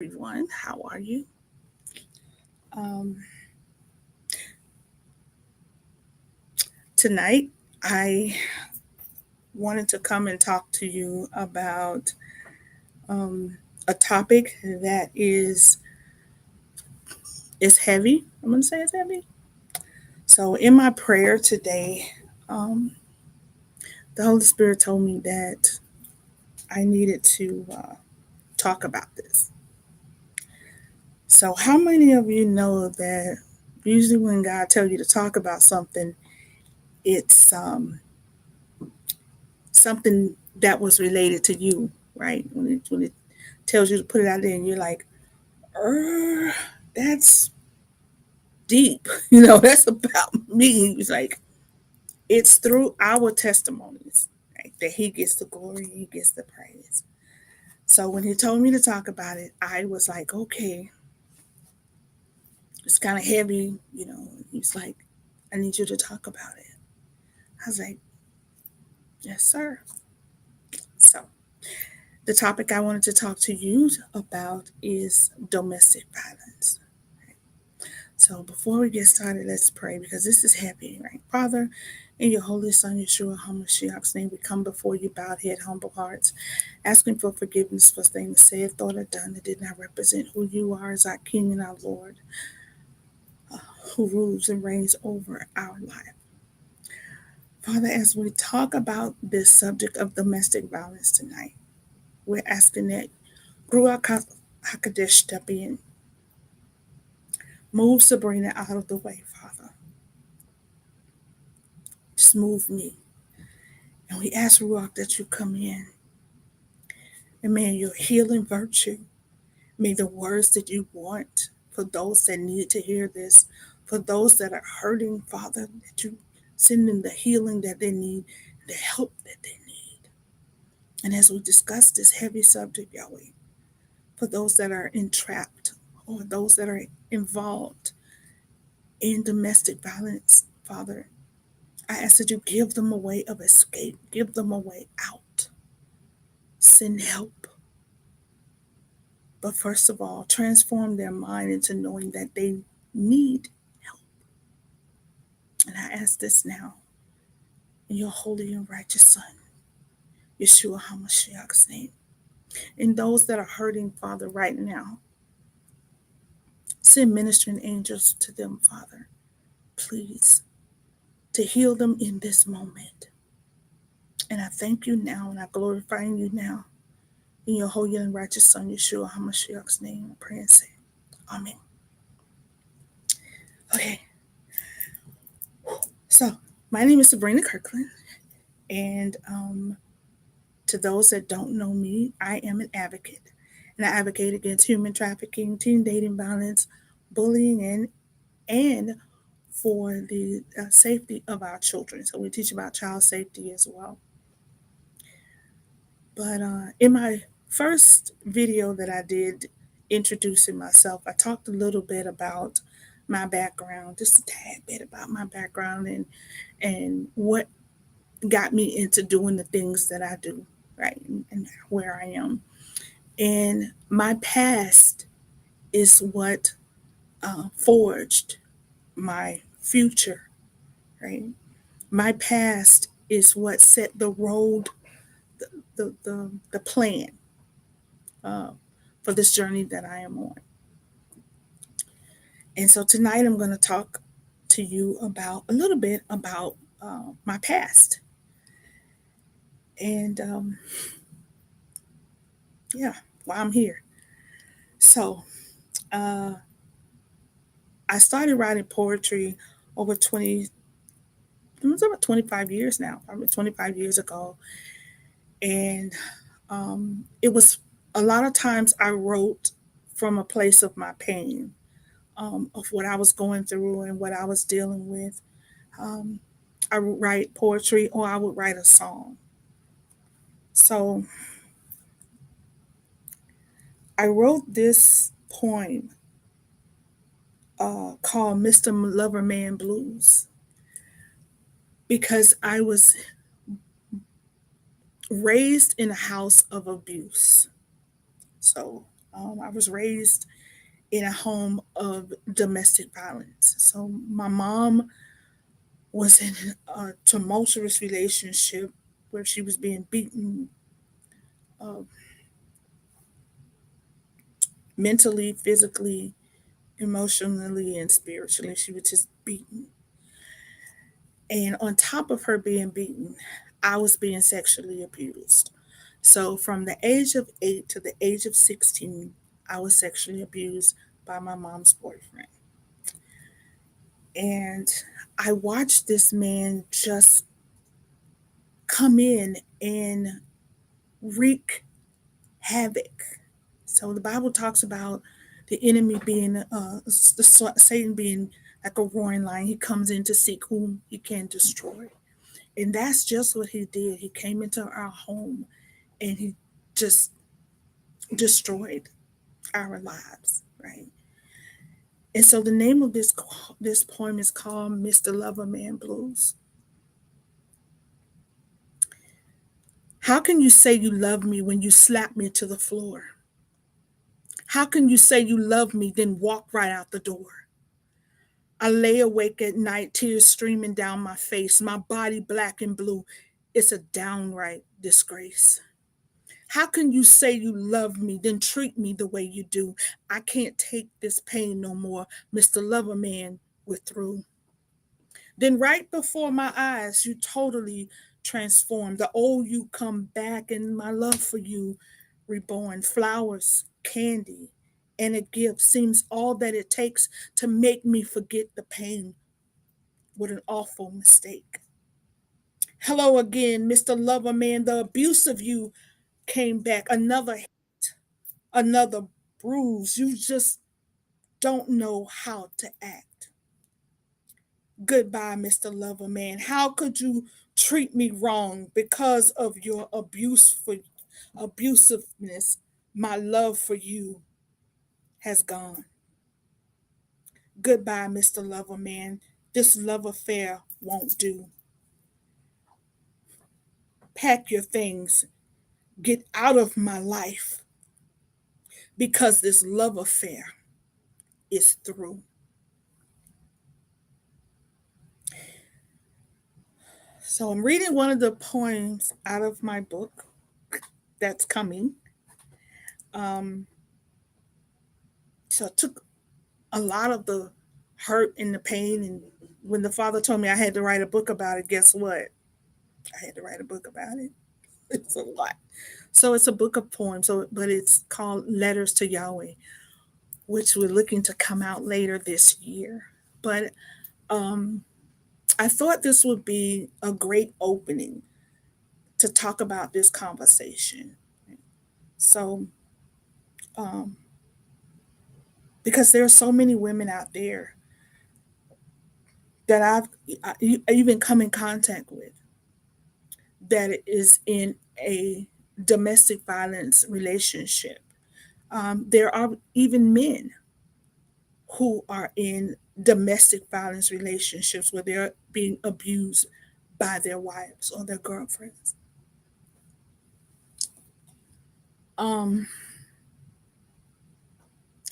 Everyone. How are you? Um, Tonight, I wanted to come and talk to you about um, a topic that is heavy. I'm going to say it's heavy. So, in my prayer today, um, the Holy Spirit told me that I needed to talk about this. So, how many of you know that usually when God tells you to talk about something, it's something that was related to you, right? When it tells you to put it out there, and you're like, that's deep. That's about me. It's like it's through our testimonies, right, that He gets the glory, He gets the praise. So when He told me to talk about it, I was like, okay, it's kind of heavy. He's like, I need you to talk about it. I was like, yes, sir. So the topic I wanted to talk to you about is domestic violence. So before we get started, let's pray because this is heavy, right? Father, in your holy Son, Yeshua HaMashiach's name, we come before you, bowed head, humble hearts, asking for forgiveness for things said, thought, or done that did not represent who you are as our King and our Lord, who rules and reigns over our life. Father, as we talk about this subject of domestic violence tonight, we're asking that Ruach HaKodesh step in, move Sabrina out of the way, Father. Just move me. And we ask Ruach that you come in. And may your healing virtue, may the words that you want for those that need to hear this, for those that are hurting, Father, that you send them the healing that they need, the help that they need. And as we discuss this heavy subject, Yahweh, for those that are entrapped or those that are involved in domestic violence, Father, I ask that you give them a way of escape, give them a way out, send help. But first of all, transform their mind into knowing that they need help. And I ask this now in your holy and righteous Son, Yeshua HaMashiach's name. And those that are hurting, Father, right now, send ministering angels to them, Father, please, to heal them in this moment. And I thank you now and I glorify you now in your holy and righteous Son, Yeshua HaMashiach's name. I pray and say, Amen. Okay, so my name is Sabrina Kirkland, and to those that don't know me, I am an advocate, and I advocate against human trafficking, teen dating violence, bullying, and for the safety of our children. So we teach about child safety as well. But in my first video that I did introducing myself, I talked a little bit about my background, just a tad bit about my background and what got me into doing the things that I do, right, and where I am. And my past is what forged my future, right? My past is what set the road, the plan uh, for this journey that I am on. And so tonight I'm going to talk to you about a little bit about my past. And yeah, why I'm here. So uh, I started writing poetry over 20, it was about 25 years now, probably 25 years ago. And it was a lot of times I wrote from a place of my pain, of what I was going through and what I was dealing with. Um, I would write poetry or I would write a song. So I wrote this poem called Mr. Loverman Blues because I was raised in a house of abuse. So I was raised in a home of domestic violence. So my mom was in a tumultuous relationship where she was being beaten uh, mentally, physically, emotionally, and spiritually. She was just beaten. And on top of her being beaten, I was being sexually abused. So from the age of 8 to the age of 16, I was sexually abused by my mom's boyfriend. And I watched this man just come in and wreak havoc. So the Bible talks about the enemy being, Satan being like a roaring lion. He comes in to seek whom he can destroy. And that's just what he did. He came into our home and he just destroyed our lives, right? And so the name of this poem is called Mr. Loverman Blues. How can you say you love me when you slap me to the floor? How can you say you love me, then walk right out the door? I lay awake at night, tears streaming down my face, my body black and blue. It's a downright disgrace. How can you say you love me, then treat me the way you do? I can't take this pain no more. Mr. Loverman withdrew. Then, right before my eyes, you totally transformed. The old you come back, and my love for you reborn. Flowers, candy, and a gift seems all that it takes to make me forget the pain. What an awful mistake. Hello again, Mr. Loverman. The abuse of you came back. Another bruise. You just don't know how to act. Goodbye, Mr. Loverman. How could you treat me wrong because of your abusiveness? My love for you has gone. Goodbye, Mr. Loverman. This love affair won't do. Pack your things. Get out of my life because this love affair is through. So I'm reading one of the poems out of my book that's coming. Um, so I took a lot of the hurt and the pain. And when the father told me I had to write a book about it, guess what? I had to write a book about it. It's a lot. So it's a book of poems. But it's called Letters to Yahweh, which we're looking to come out later this year. But um, I thought this would be a great opening to talk about this conversation. So, um, because there are so many women out there that I even come in contact with that is in a domestic violence relationship. There are even men who are in domestic violence relationships where they're being abused by their wives or their girlfriends. Um,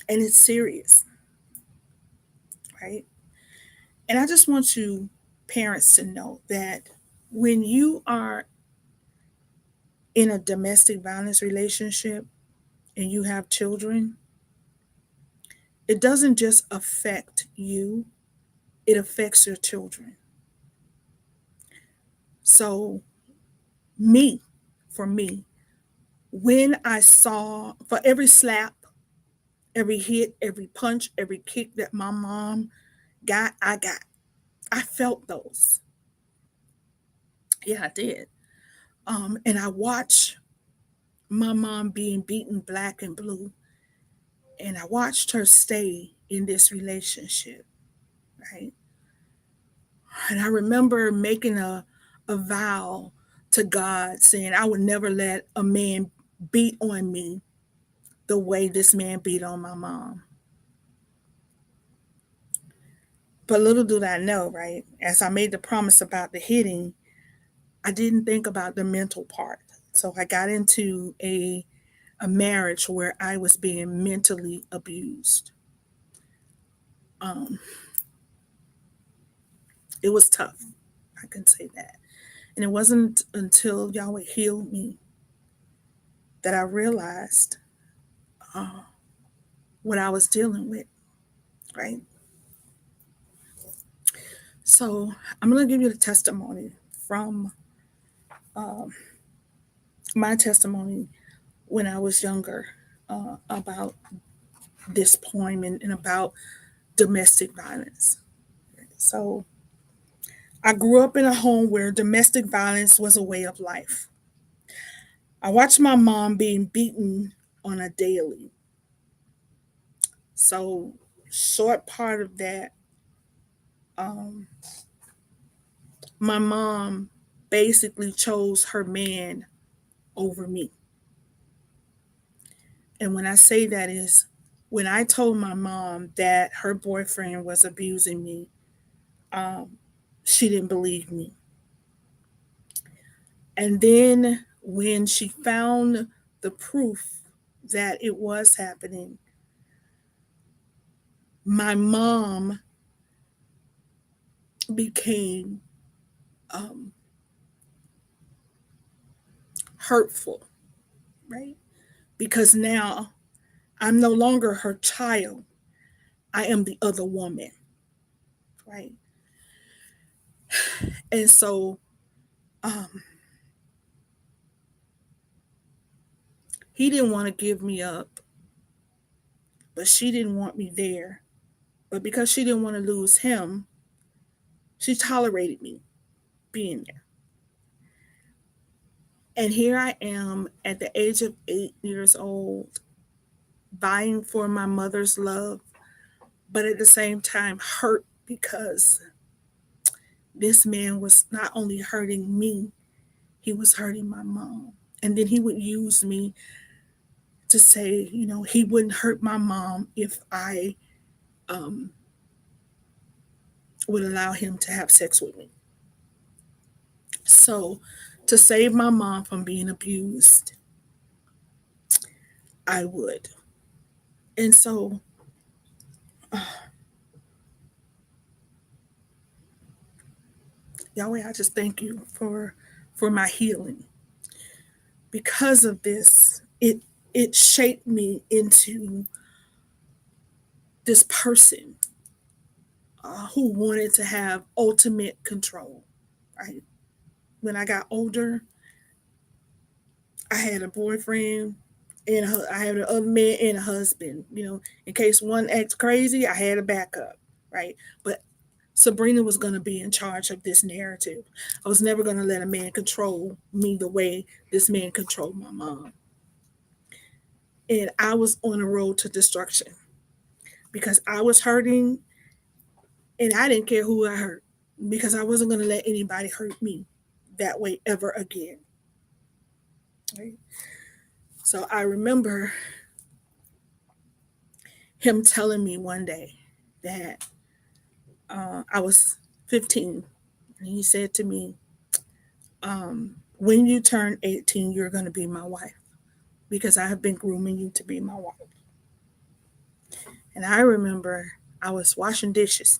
and it's serious, right? And I just want you parents to know that when you are in a domestic violence relationship and you have children, it doesn't just affect you, it affects your children. So, me, for me, when I saw for every slap, every hit, every punch, every kick that my mom got, I got. I felt those. Yeah, I did. And I watched my mom being beaten black and blue, and I watched her stay in this relationship, right? And I remember making a vow to God saying I would never let a man beat on me the way this man beat on my mom. But little did I know, right? As I made the promise about the hitting, I didn't think about the mental part. So I got into a a marriage where I was being mentally abused. Um, it was tough. I can say that. And it wasn't until Yahweh healed me that I realized uh, what I was dealing with, right? So I'm going to give you the testimony from um, my testimony when I was younger about this poem and about domestic violence. So I grew up in a home where domestic violence was a way of life. I watched my mom being beaten on a daily. So, short part of that, um, my mom basically chose her man over me. And when I say that is when I told my mom that her boyfriend was abusing me, um, she didn't believe me. And then when she found the proof that it was happening, my mom became um, hurtful, right? Because now I'm no longer her child. I am the other woman, right? And so um, he didn't want to give me up, but she didn't want me there. But because she didn't want to lose him, she tolerated me being there. And here I am at the age of 8 years old, vying for my mother's love, but at the same time hurt because this man was not only hurting me, he was hurting my mom. And then he would use me to say, he wouldn't hurt my mom if I um, would allow him to have sex with me. So, to save my mom from being abused, I would. And so, uh, Yahweh, I just thank you for my healing. Because of this, it shaped me into this person who wanted to have ultimate control. Right? When I got older, I had a boyfriend and I had an other man and a husband. In case one acts crazy, I had a backup. Right? But Sabrina was going to be in charge of this narrative. I was never going to let a man control me the way this man controlled my mom. And I was on a road to destruction because I was hurting and I didn't care who I hurt because I wasn't going to let anybody hurt me that way ever again. Right? So I remember him telling me one day that I was 15. And he said to me, when you turn 18, you're going to be my wife because I have been grooming you to be my wife. And I remember I was washing dishes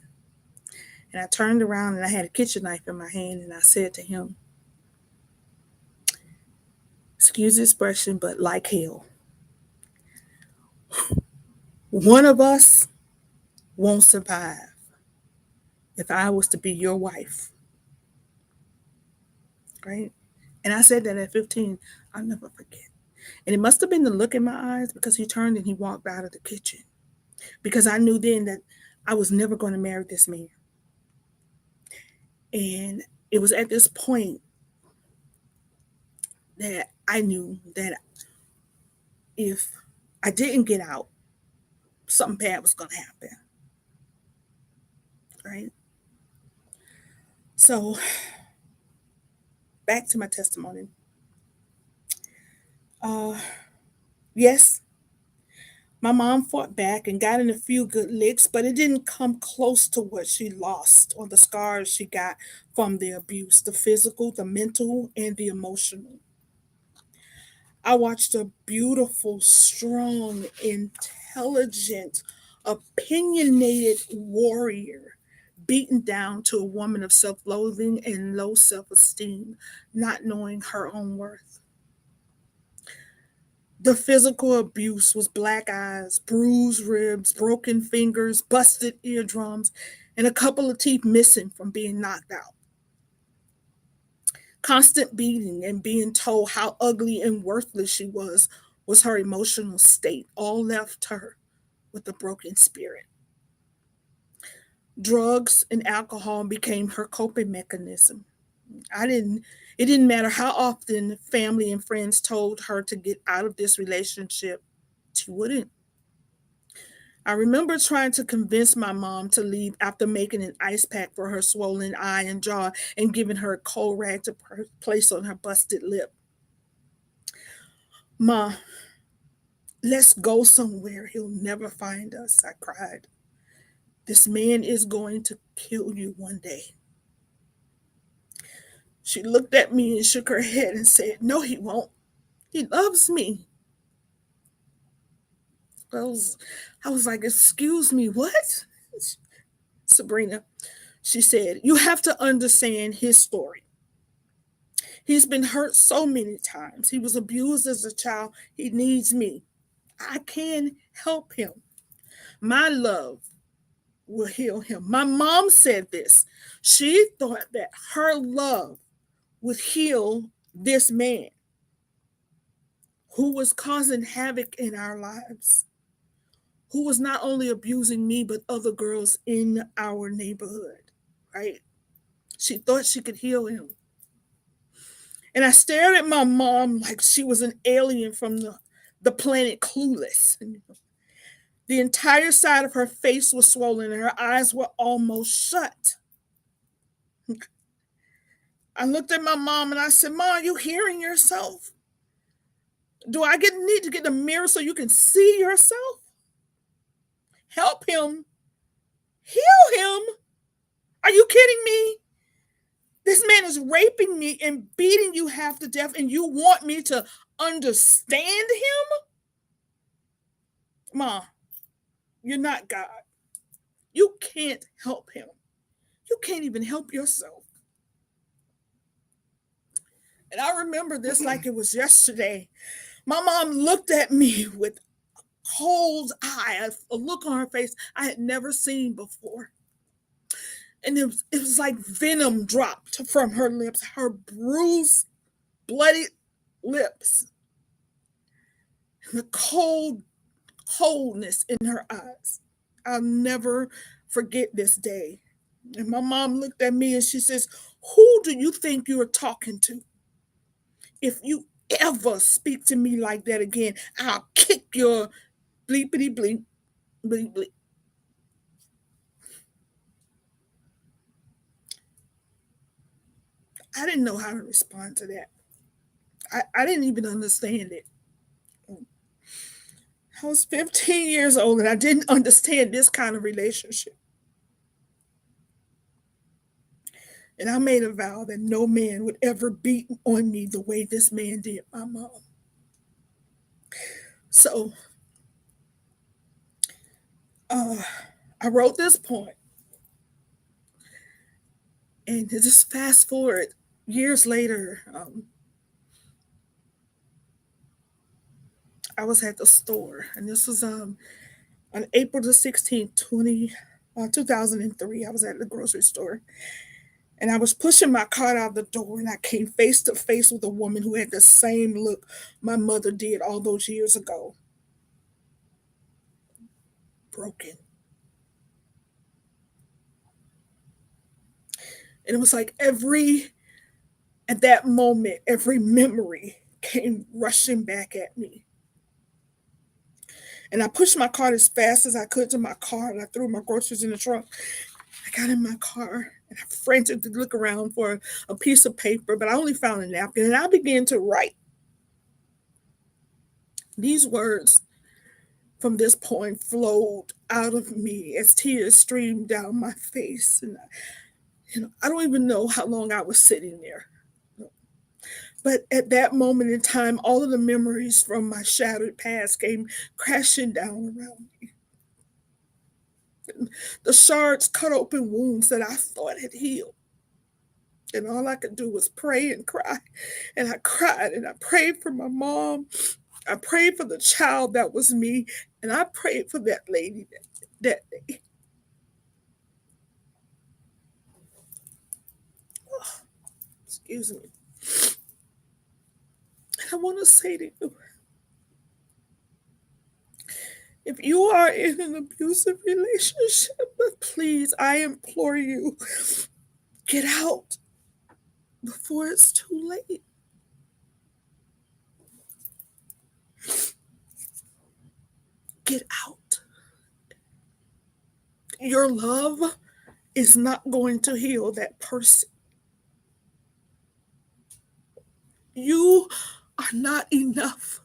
and I turned around and I had a kitchen knife in my hand and I said to him, excuse the expression, but like hell, one of us won't survive if I was to be your wife. Right? And I said that at 15. I'll never forget. And it must have been the look in my eyes because he turned and he walked out of the kitchen. Because I knew then that I was never going to marry this man. And it was at this point that I knew that if I didn't get out, something bad was going to happen. Right? So, back to my testimony. Uh, yes, my mom fought back and got in a few good licks, but it didn't come close to what she lost or the scars she got from the abuse, the physical, the mental, and the emotional. I watched a beautiful, strong, intelligent, opinionated warrior beaten down to a woman of self loathing and low self esteem, not knowing her own worth. The physical abuse was black eyes, bruised ribs, broken fingers, busted eardrums, and a couple of teeth missing from being knocked out. Constant beating and being told how ugly and worthless she was her emotional state, all left her with a broken spirit. Drugs and alcohol became her coping mechanism. I didn't it didn't matter how often family and friends told her to get out of this relationship, she wouldn't. I remember trying to convince my mom to leave after making an ice pack for her swollen eye and jaw and giving her a cold rag to place on her busted lip. Ma, let's go somewhere. He'll never find us, I cried. This man is going to kill you one day. She looked at me and shook her head and said, No, he won't. He loves me. I was, I was like, Excuse me, what? Sabrina, she said, You have to understand his story. He's been hurt so many times. He was abused as a child. He needs me. I can help him. My love will heal him. My mom said this. She thought that her love would heal this man who was causing havoc in our lives, who was not only abusing me, but other girls in our neighborhood, right? She thought she could heal him. And I stared at my mom like she was an alien from the planet Clueless. And the entire side of her face was swollen and her eyes were almost shut. I looked at my mom and I said, Mom, are you hearing yourself? Do I need to get a mirror so you can see yourself? Help him. Heal him. Are you kidding me? This man is raping me and beating you half to death, and you want me to understand him? Ma, you're not God. You can't help him. You can't even help yourself. And I remember this like it was yesterday. My mom looked at me with cold eye, a look on her face I had never seen before. And it was like venom dropped from her lips, her bruised, bloody lips, and the coldness in her eyes. I'll never forget this day. And my mom looked at me and she says, Who do you think you're talking to? If you ever speak to me like that again, I'll kick your bleepity bleep, bleep, bleep. I didn't know how to respond to that. I didn't even understand it. I was 15 years old and I didn't understand this kind of relationship. And I made a vow that no man would ever beat on me the way this man did my mom. So uh, I wrote this poem, and to just fast forward years later, I was at the store, and this was on April the 16th, 2003. I was at the grocery store, and I was pushing my cart out the door, and I came face to face with a woman who had the same look my mother did all those years ago, broken. And it was like at that moment, every memory came rushing back at me. And I pushed my cart as fast as I could to my car, and I threw my groceries in the trunk. I got in my car and I frantically looked around for a piece of paper, but I only found a napkin, and I began to write these words from this poem flowed out of me as tears streamed down my face. And I don't even know how long I was sitting there. But at that moment in time, all of the memories from my shattered past came crashing down around me. The shards cut open wounds that I thought had healed. And all I could do was pray and cry. And I cried and I prayed for my mom. I prayed for the child that was me. And I prayed for that lady that day. Oh, excuse me. And I want to say to you, if you are in an abusive relationship, please, I implore you, get out before it's too late. Get out. Your love is not going to heal that person. You are not enough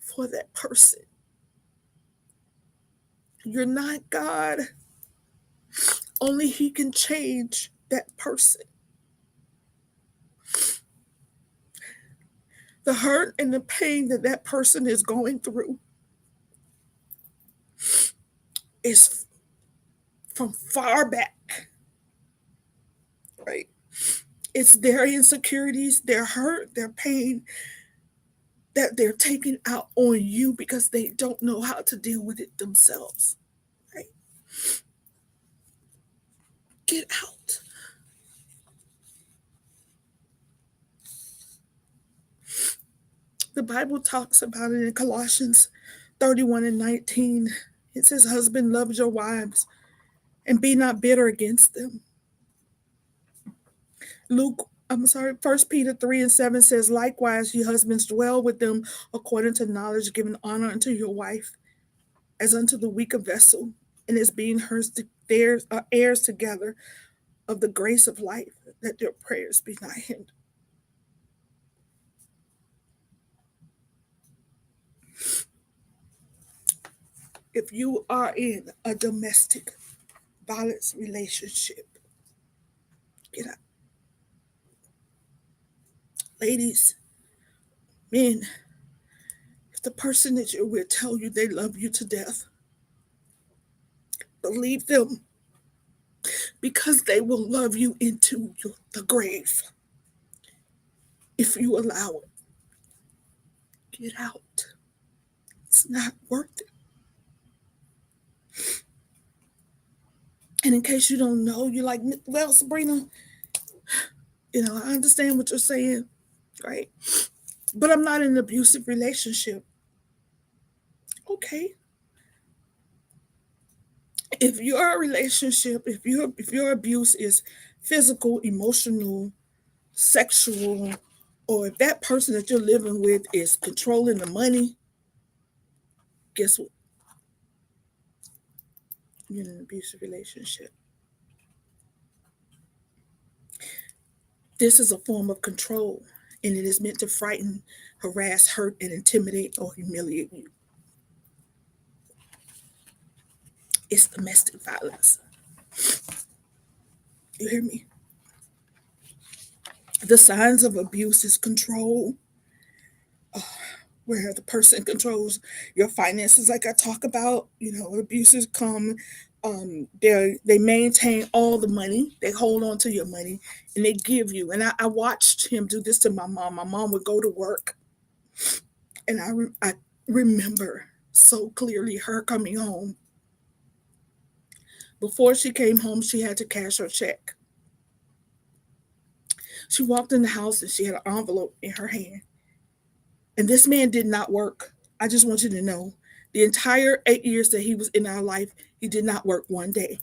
for that person. You're not God. Only He can change that person. The hurt and the pain that that person is going through is from far back, right? It's their insecurities, their hurt, their pain that they're taking out on you because they don't know how to deal with it themselves, right? Get out. The Bible talks about it in Colossians 31 and 19. It says, husband, love your wives and be not bitter against them. First Peter 3 and 7 says, likewise, ye husbands, dwell with them according to knowledge, giving honor unto your wife as unto the weaker vessel, and as being heirs together of the grace of life, that their prayers be not hindered. If you are in a domestic violence relationship, get out. Ladies, men, if the person that you're with tell you they love you to death, believe them, because they will love you into the grave if you allow it. Get out. It's not worth it. And in case you don't know, you're like, well, Sabrina, I understand what you're saying, right? But I'm not in an abusive relationship. Okay. If your relationship, if your abuse is physical, emotional, sexual, or if that person that you're living with is controlling the money, guess what? You're in an abusive relationship. This is a form of control, and it is meant to frighten, harass, hurt, and intimidate or humiliate you. It's domestic violence. You hear me? The signs of abuse is control, where the person controls your finances, like I talk about. Abuses come. They maintain all the money. They hold on to your money, and they give you. And I watched him do this to my mom. My mom would go to work, and I remember so clearly her coming home. Before she came home, she had to cash her check. She walked in the house and she had an envelope in her hand. And this man did not work. I just want you to know, the entire 8 years that he was in our life, he did not work one day.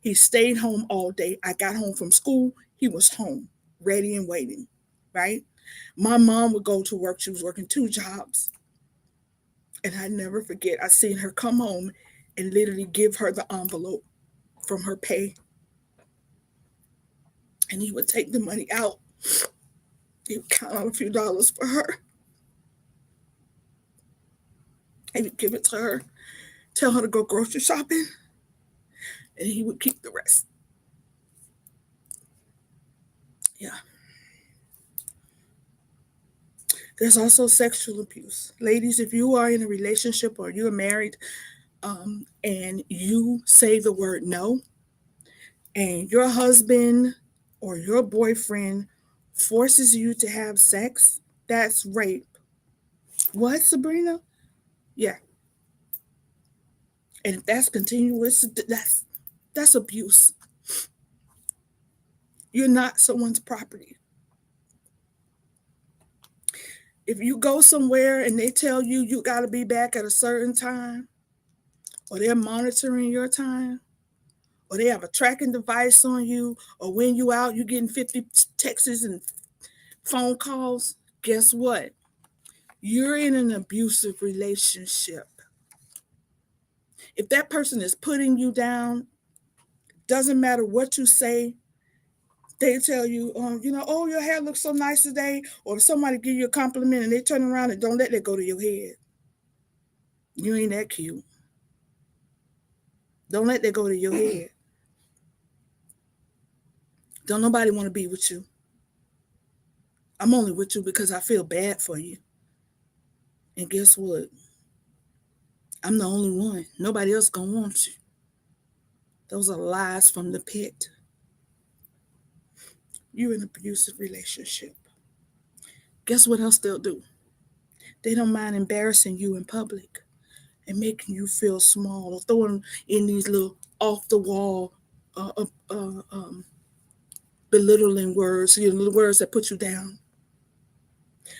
He stayed home all day. I got home from school. He was home, ready and waiting, right? My mom would go to work. She was working 2 jobs. And I never forget, I seen her come home and literally give her the envelope from her pay. And he would take the money out. He would count out a few dollars for her. And he'd give it to her, tell her to go grocery shopping, and he would keep the rest. Yeah. There's also sexual abuse. Ladies, if you are in a relationship or you're married, and you say the word no, and your husband or your boyfriend forces you to have sex, that's rape. What, Sabrina? Yeah. And if that's continuous, that's abuse. You're not someone's property. If you go somewhere and they tell you you got to be back at a certain time, or they're monitoring your time, or they have a tracking device on you, or when you out, you're getting 50 texts and phone calls, guess what? You're in an abusive relationship. If that person is putting you down, doesn't matter what you say, they tell you, oh, your hair looks so nice today, or if somebody give you a compliment and they turn around and don't let that go to your head. You ain't that cute. Don't let that go to your head. Don't nobody want to be with you. I'm only with you because I feel bad for you. And guess what? I'm the only one. Nobody else gonna want you. Those are lies from the pit. You're in an abusive relationship. Guess what else they'll do? They don't mind embarrassing you in public and making you feel small, or throwing in these little off the wall, uh, uh, uh, um, belittling words, little words that put you down.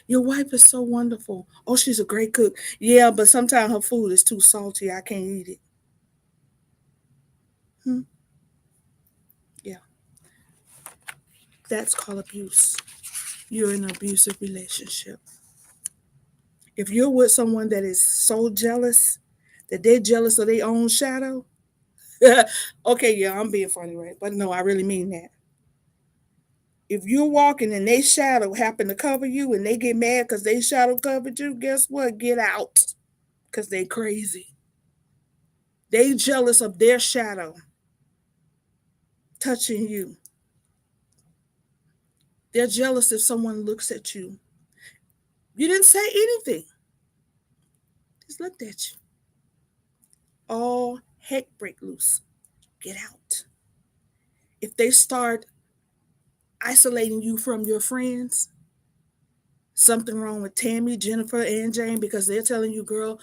Your wife is so wonderful. Oh, she's a great cook. Yeah, but sometimes her food is too salty. I can't eat it. Hmm? Yeah, that's called abuse. You're in an abusive relationship. If you're with someone that is so jealous that they're jealous of their own shadow, okay, yeah, I'm being funny, right? But no, I really mean that. If you're walking and they shadow happen to cover you and they get mad because they shadow covered you, guess what? Get out, because they crazy. They jealous of their shadow touching you. They're jealous if someone looks at you. You didn't say anything. Just looked at you. All heck break loose. Get out. If they start isolating you from your friends, something wrong with Tammy, Jennifer, and Jane, because they're telling you, girl,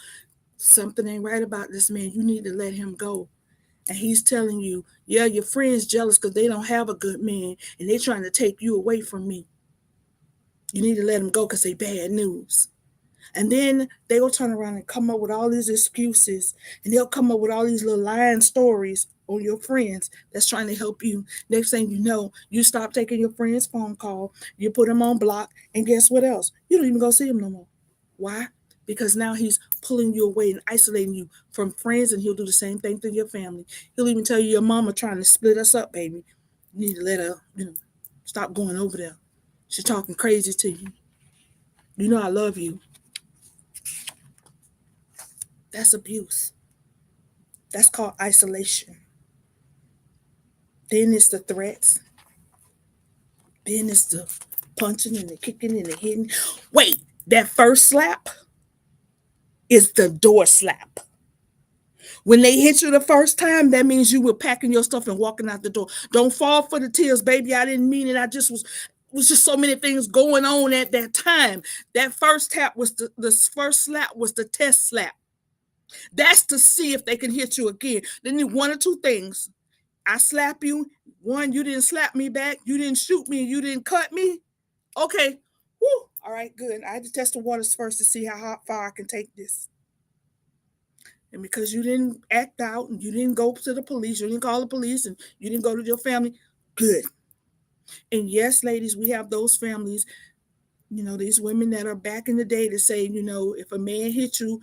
something ain't right about this man. You need to let him go. And he's telling you, yeah, your friend's jealous because they don't have a good man and they're trying to take you away from me. You need to let him go because they bad news. And then they will turn around and come up with all these excuses, and they'll come up with all these little lying stories on your friends that's trying to help you. Next thing you know, you stop taking your friend's phone call, you put him on block, and guess what else? You don't even go see him no more. Why? Because now he's pulling you away and isolating you from friends, and he'll do the same thing to your family. He'll even tell you your mama trying to split us up, baby. You need to let her, stop going over there. She's talking crazy to you. You know I love you. That's abuse. That's called isolation. Then it's the threats. Then it's the punching and the kicking and the hitting. Wait, that first slap is the door slap. When they hit you the first time, that means you were packing your stuff and walking out the door. Don't fall for the tears, baby. I didn't mean it. I just was just so many things going on at that time. That first tap was the first slap was the test slap. That's to see if they can hit you again. They need one or two things. I slap you. One, you didn't slap me back. You didn't shoot me. You didn't cut me. Okay. Woo. All right, good. I had to test the waters first to see how far I can take this. And because you didn't act out and you didn't go to the police, you didn't call the police, and you didn't go to your family, good. And yes, ladies, we have those families, these women that are back in the day to say, if a man hit you,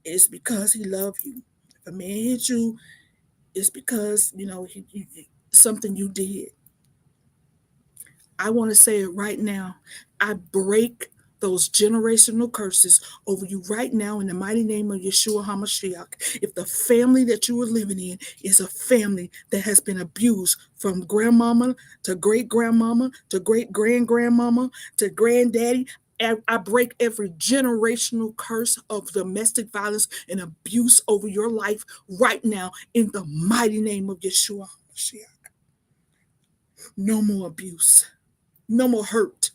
it's because he loved you. If a man hit you, it's because, something you did. I want to say it right now. I break those generational curses over you right now in the mighty name of Yeshua HaMashiach. If the family that you are living in is a family that has been abused from grandmama to great grandmama to great grand grandmama to granddaddy, I break every generational curse of domestic violence and abuse over your life right now in the mighty name of Yeshua. No more abuse. No more hurt.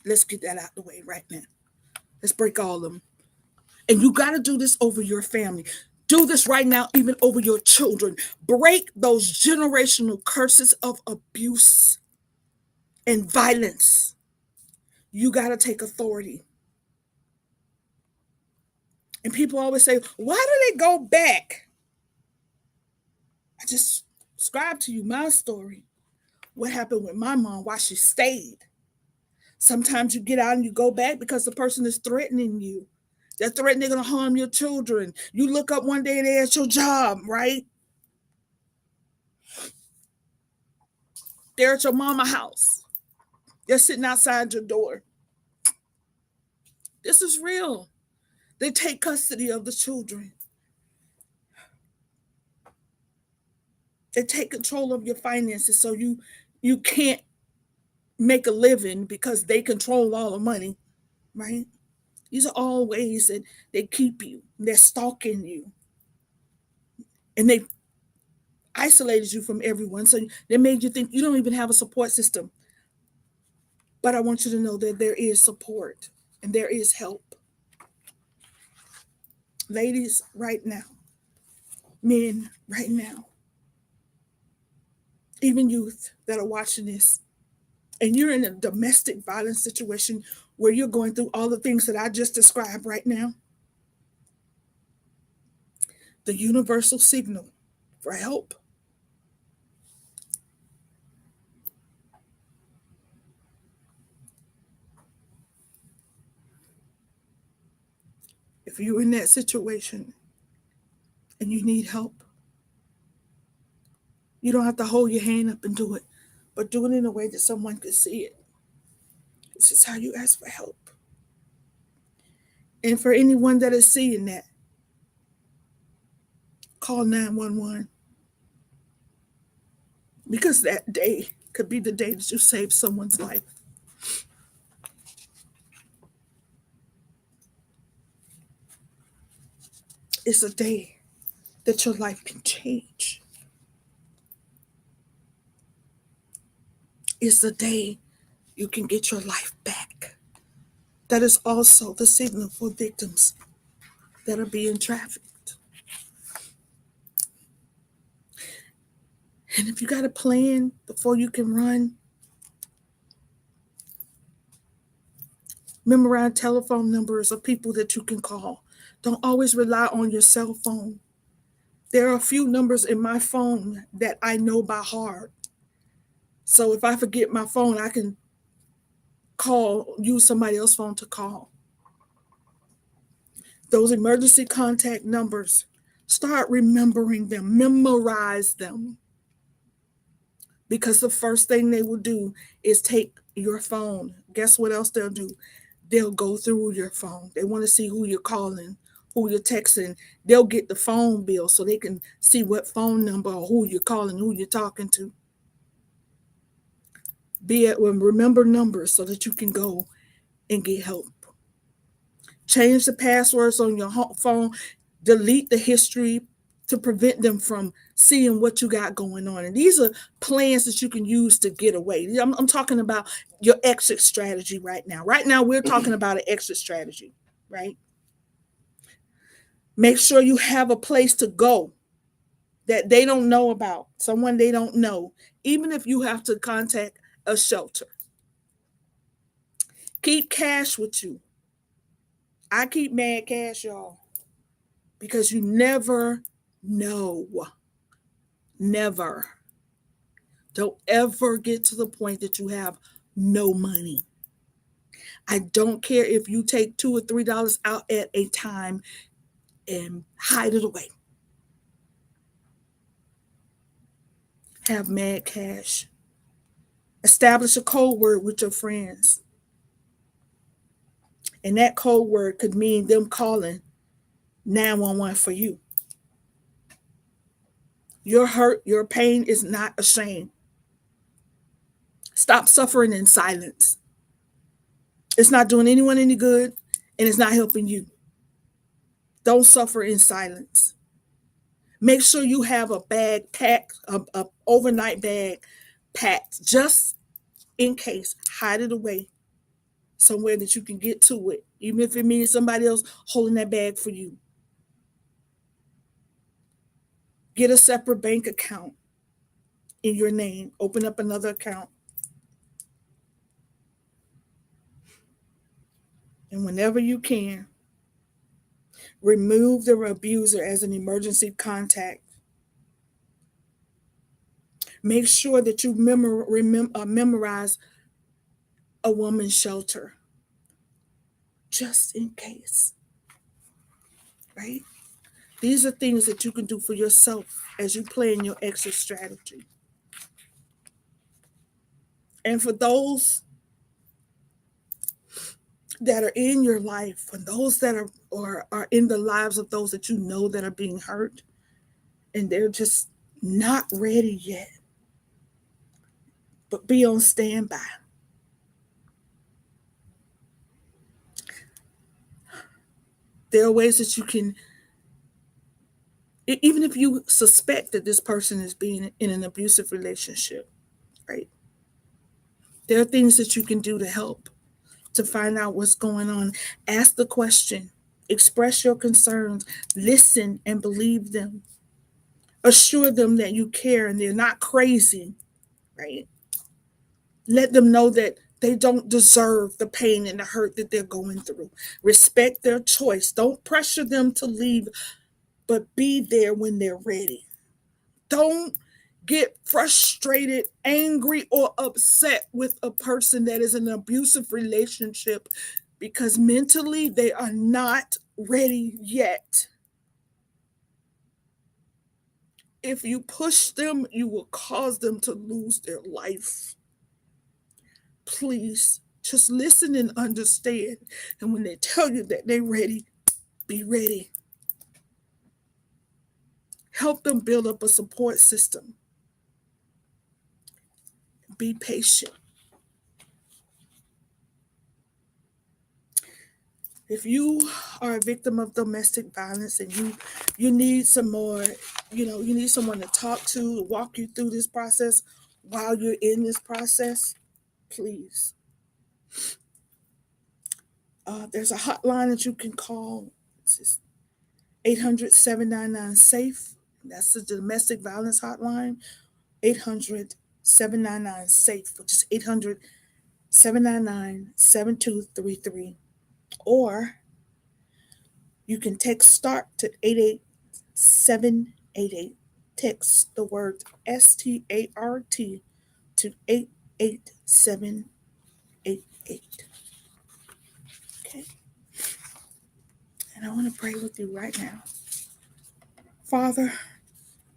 Let's get that out the way right now. Let's break all of them. And you got to do this over your family. Do this right now, even over your children. Break those generational curses of abuse and violence. You got to take authority. And people always say, why do they go back? I just described to you my story. What happened with my mom, why she stayed. Sometimes you get out and you go back because the person is threatening you. They're threatening they're going to harm your children. You look up one day and they're at your job, right? They're at your mama's house. They're sitting outside your door. This is real. They take custody of the children. They take control of your finances so you can't make a living because they control all the money, right? These are all ways that they keep you. They're stalking you. And they isolated you from everyone. So they made you think you don't even have a support system. But I want you to know that there is support and there is help. Ladies, right now. Men, right now. Even youth that are watching this. And you're in a domestic violence situation where you're going through all the things that I just described right now. The universal signal for help. If you're in that situation and you need help, you don't have to hold your hand up and do it, but do it in a way that someone can see it. This is how you ask for help. And for anyone that is seeing that, call 911. Because that day could be the day that you save someone's life. It's a day that your life can change. It's the day you can get your life back. That is also the signal for victims that are being trafficked. And if you got a plan before you can run, memorize telephone numbers of people that you can call. Don't always rely on your cell phone. There are a few numbers in my phone that I know by heart. So if I forget my phone, I can use somebody else's phone to call. Those emergency contact numbers, start remembering them, memorize them. Because the first thing they will do is take your phone. Guess what else they'll do? They'll go through your phone. They want to see who you're calling, who you're texting. They'll get the phone bill so they can see what phone number or who you're calling, who you're talking to. Remember numbers so that you can go and get help. Change the passwords on your phone. Delete the history to prevent them from seeing what you got going on. And these are plans that you can use to get away. I'm talking about your exit strategy right now. Right now, we're talking about an exit strategy, right? Make sure you have a place to go that they don't know about, someone they don't know, even if you have to contact a shelter. Keep cash with you. I keep mad cash, y'all, because you never know. Never. Don't ever get to the point that you have no money. I don't care if you take $2 or $3 out at a time and hide it away. Have mad cash. Establish a code word with your friends. And that code word could mean them calling 911 for you. Your hurt, your pain is not a shame. Stop suffering in silence. It's not doing anyone any good, and it's not helping you. Don't suffer in silence. Make sure you have a bag packed, a overnight bag packed, just in case. Hide it away somewhere that you can get to it, even if it means somebody else holding that bag for you. Get a separate bank account in your name. Open up another account. And whenever you can, remove the abuser as an emergency contact. Make sure that you memorize a woman's shelter just in case, right? These are things that you can do for yourself as you plan your exit strategy. And for those that are in your life, for those that are in the lives of those that you know that are being hurt and they're just not ready yet, but be on standby. There are ways that you can, even if you suspect that this person is being in an abusive relationship, right? There are things that you can do to help, to find out what's going on. Ask the question, express your concerns, listen and believe them. Assure them that you care and they're not crazy, right? Let them know that they don't deserve the pain and the hurt that they're going through. Respect their choice. Don't pressure them to leave, but be there when they're ready. Don't get frustrated, angry, or upset with a person that is in an abusive relationship because mentally they are not ready yet. If you push them, you will cause them to lose their life. Please just listen and understand. And when they tell you that they're ready, be ready. Help them build up a support system. Be patient. If you are a victim of domestic violence and you need some more, you need someone to talk to walk you through this process while you're in this process, please. There's a hotline that you can call. It's 800-799-SAFE. That's the domestic violence hotline. 800-799-SAFE, which is 800-799-7233. Or you can text START to 88788. Text the word START to 88788. Okay. And I want to pray with you right now. Father,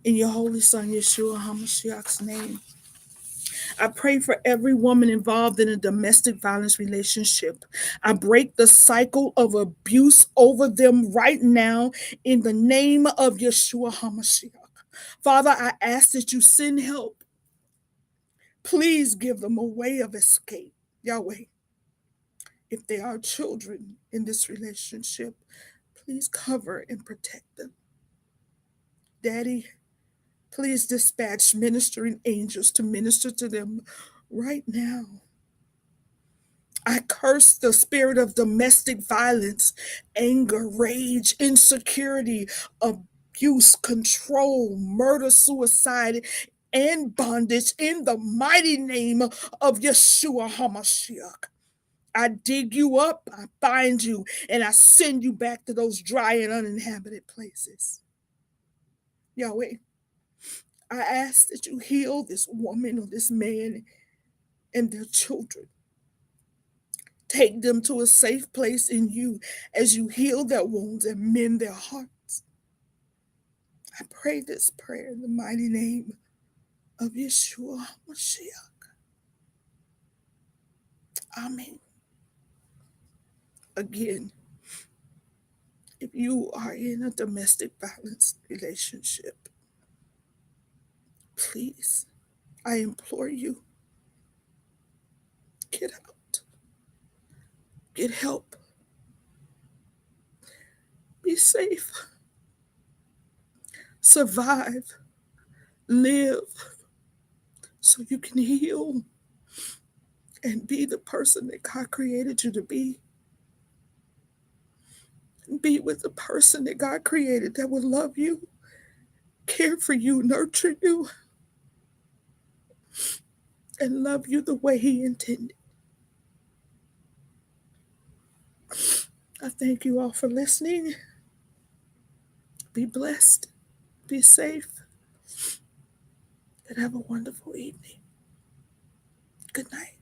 in your holy son, Yeshua HaMashiach's name, I pray for every woman involved in a domestic violence relationship. I break the cycle of abuse over them right now in the name of Yeshua HaMashiach. Father, I ask that you send help. Please give them a way of escape, Yahweh. If there are children in this relationship, please cover and protect them. Daddy, please dispatch ministering angels to minister to them right now. I curse the spirit of domestic violence, anger, rage, insecurity, abuse, control, murder, suicide, and bondage in the mighty name of Yeshua HaMashiach. I dig you up, I bind you, and I send you back to those dry and uninhabited places. Yahweh, I ask that you heal this woman or this man and their children. Take them to a safe place in you as you heal their wounds and mend their hearts. I pray this prayer in the mighty name of Yeshua Mashiach. Amen. Again, if you are in a domestic violence relationship, please, I implore you, get out. get help, be safe, survive, live so you can heal and be the person that God created you to be. Be with the person that God created that will love you, care for you, nurture you, and love you the way He intended. I thank you all for listening. Be blessed, be safe, and have a wonderful evening. Good night.